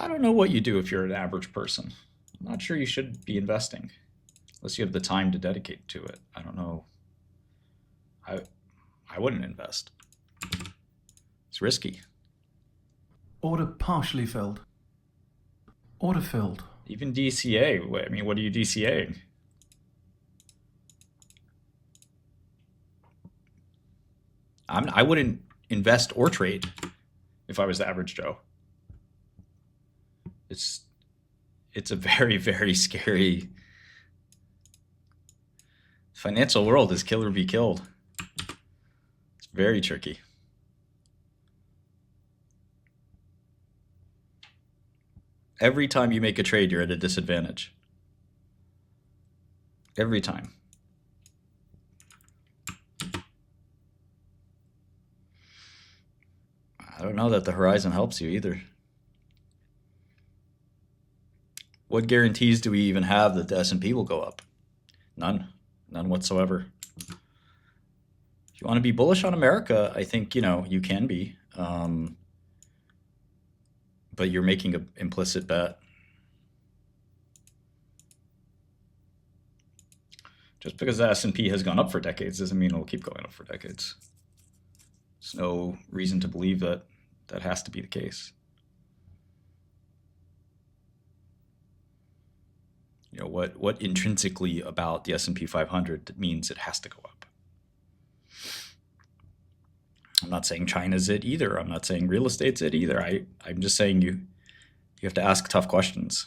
I don't know what you do if you're an average person. I'm not sure you should be investing unless you have the time to dedicate to it. I don't know. I I wouldn't invest. It's risky. Order partially filled. Order filled. Even DCA. I mean, what are you DCAing? I wouldn't invest or trade if I was the average Joe. It's it's a very very scary financial world. Is kill or be killed. It's very tricky. Every time you make a trade, you're at a disadvantage. Every time. I don't know that the horizon helps you either. What guarantees do we even have that the S&P will go up? None. None whatsoever. If you want to be bullish on America, I think, you can be. But you're making an implicit bet. Just because the S&P has gone up for decades doesn't mean it'll keep going up for decades. There's no reason to believe that that has to be the case. What intrinsically about the S&P 500 means it has to go up? I'm not saying China's it either. I'm not saying real estate's it either. I'm just saying you have to ask tough questions.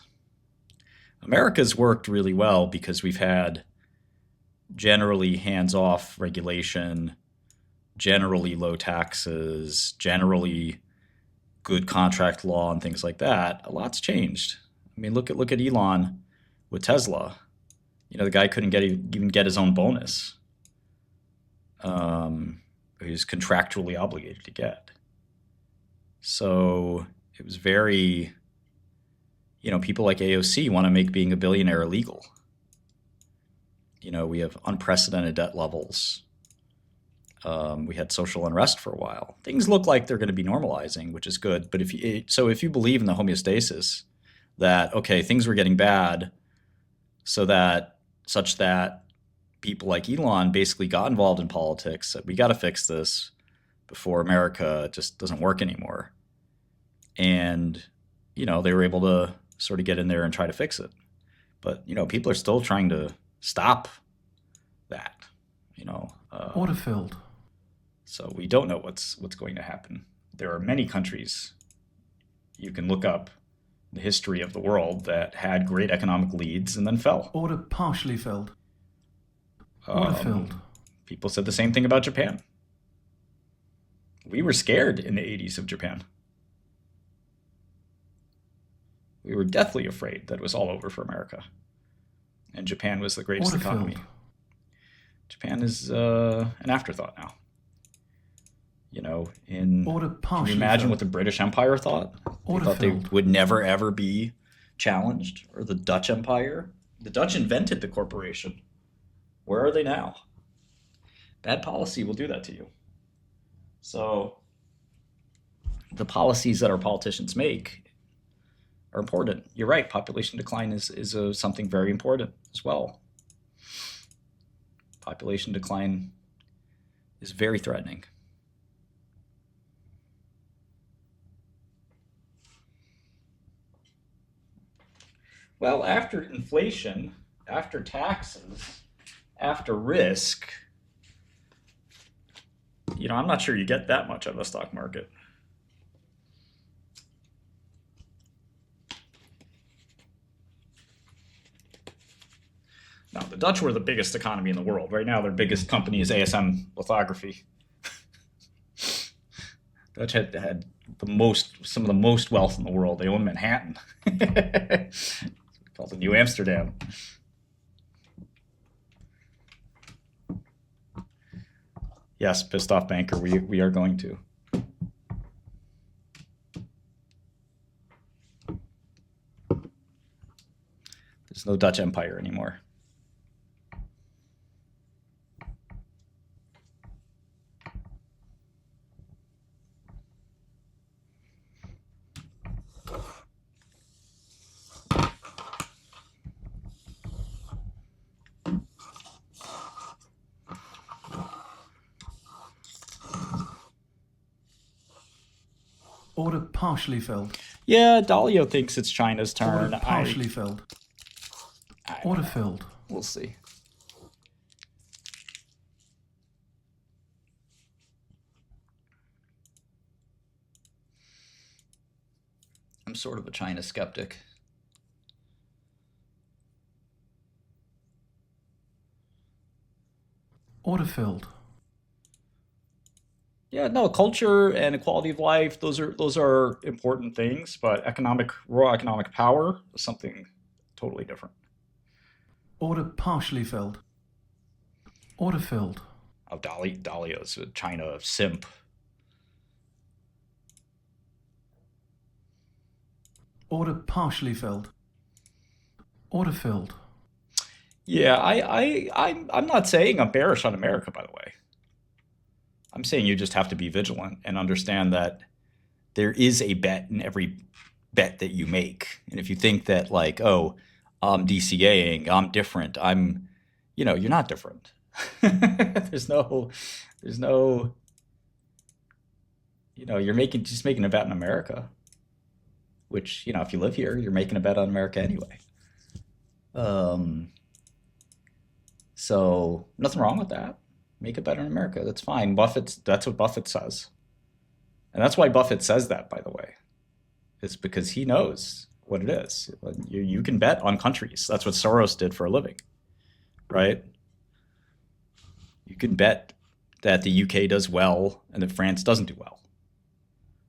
America's worked really well because we've had generally hands-off regulation, generally low taxes, generally good contract law and things like that. A lot's changed. I mean, look at Elon with Tesla. The guy couldn't even get his own bonus. He was contractually obligated to get. So it was very, people like AOC want to make being a billionaire illegal. We have unprecedented debt levels. We had social unrest for a while. Things look like they're going to be normalizing, which is good. But if you believe in the homeostasis, that okay, things were getting bad, such that people like Elon basically got involved in politics, said we got to fix this before America just doesn't work anymore, and they were able to sort of get in there and try to fix it. But people are still trying to stop that. Order filled. So we don't know what's going to happen. There are many countries you can look up the history of the world that had great economic leads and then fell. Order partially filled. Order filled. People said the same thing about Japan. We were scared in the 80s of Japan. We were deathly afraid that it was all over for America. And Japan was the greatest Order economy. filled. Japan is an afterthought now. Order Can you partially imagine filled. what the British Empire thought? They thought they Filled. would never ever be challenged, or the Dutch Empire. The Dutch invented the corporation. Where are they now? Bad policy will do that to you. So the policies that our politicians make are important. You're right. Population decline is something very important as well. Population decline is very threatening. Well, after inflation, after taxes, after risk, I'm not sure you get that much of the stock market. Now, the Dutch were the biggest economy in the world. Right now, their biggest company is ASM Lithography. Dutch had some of the most wealth in the world. They own Manhattan. It's called the New Amsterdam. Yes, pissed off banker. We are going to. There's no Dutch Empire anymore. Order partially filled. Yeah, Dalio thinks it's China's turn. Order partially filled. I don't Order know. filled. We'll see. I'm sort of a China skeptic. Order filled. Yeah, no, culture and quality of life, those are important things, but raw economic power is something totally different. Order partially filled. Order filled. Oh, Dalio's a China simp. Order partially filled. Order filled. Yeah, I'm not saying I'm bearish on America, by the way. I'm saying you just have to be vigilant and understand that there is a bet in every bet that you make. And if you think that like, oh, I'm DCAing, I'm different, you're not different. There's no, you're making a bet on America, which, if you live here, you're making a bet on America anyway. Um, so nothing wrong with that. Make a bet on America. That's fine. That's what Buffett says. And that's why Buffett says that, by the way. It's because he knows what it is. You can bet on countries. That's what Soros did for a living, right? You can bet that the UK does well and that France doesn't do well.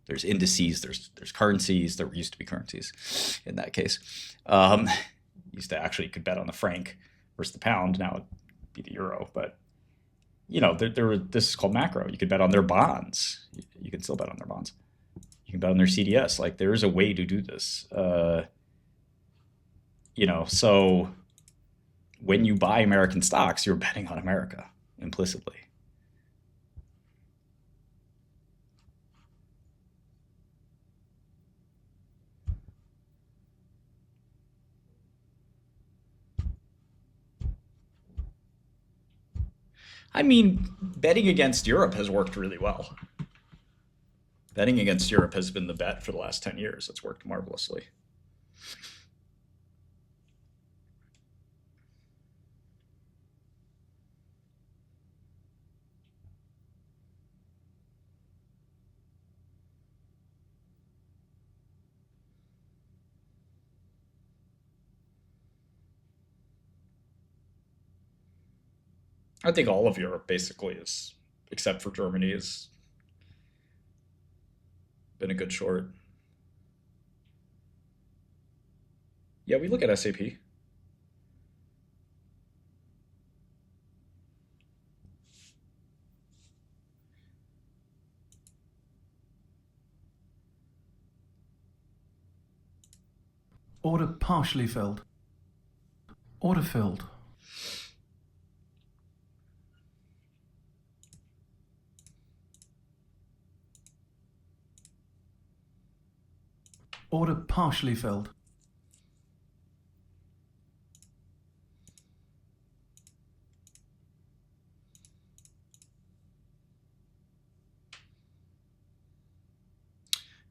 There's indices, there's currencies. There used to be currencies in that case. Used to actually could bet on the franc versus the pound. Now it'd be the euro, but this is called macro. You could bet on their bonds. You can still bet on their bonds. You can bet on their CDS. Like there is a way to do this. So when you buy American stocks, you're betting on America implicitly. I mean, betting against Europe has worked really well. Betting against Europe has been the bet for the last 10 years. It's worked marvelously. I think all of Europe basically is, except for Germany, has been a good short. Yeah, we look at SAP. Order partially filled. Order filled. Order partially filled.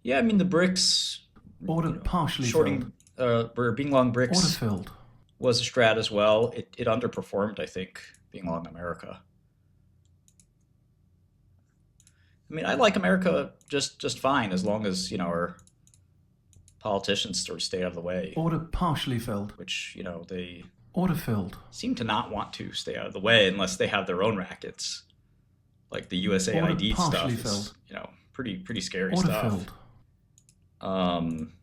Yeah, I mean the BRICS, Order partially shorting, filled. or being long Order BRICS filled. was a strat as well. It underperformed, I think, being long America. I mean, I like America just fine as long as our politicians sort of stay out of the way, Order partially filled. which they Order filled. seem to not want to stay out of the way unless they have their own rackets. Like the Order USAID stuff partially is, filled. pretty scary Order stuff. filled. Um,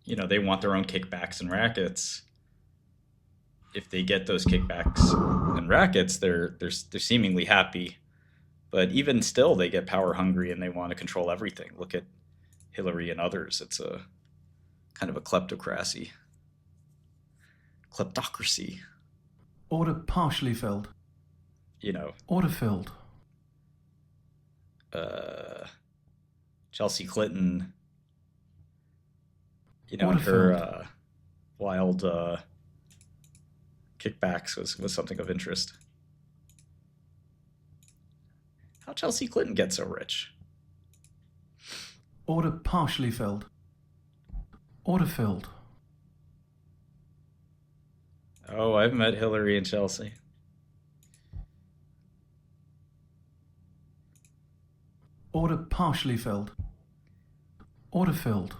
they want their own kickbacks and rackets. If they get those kickbacks and rackets, they're seemingly happy. But even still, they get power hungry and they want to control everything. Look at Hillary and others. It's a kind of a kleptocracy, kleptocracy. Order partially filled. You know, Order filled. Chelsea Clinton. And Order her filled. wild kickbacks was something of interest. How Chelsea Clinton get so rich? Order partially filled. Order filled. Oh, I've met Hillary and Chelsea. Order partially filled. Order filled.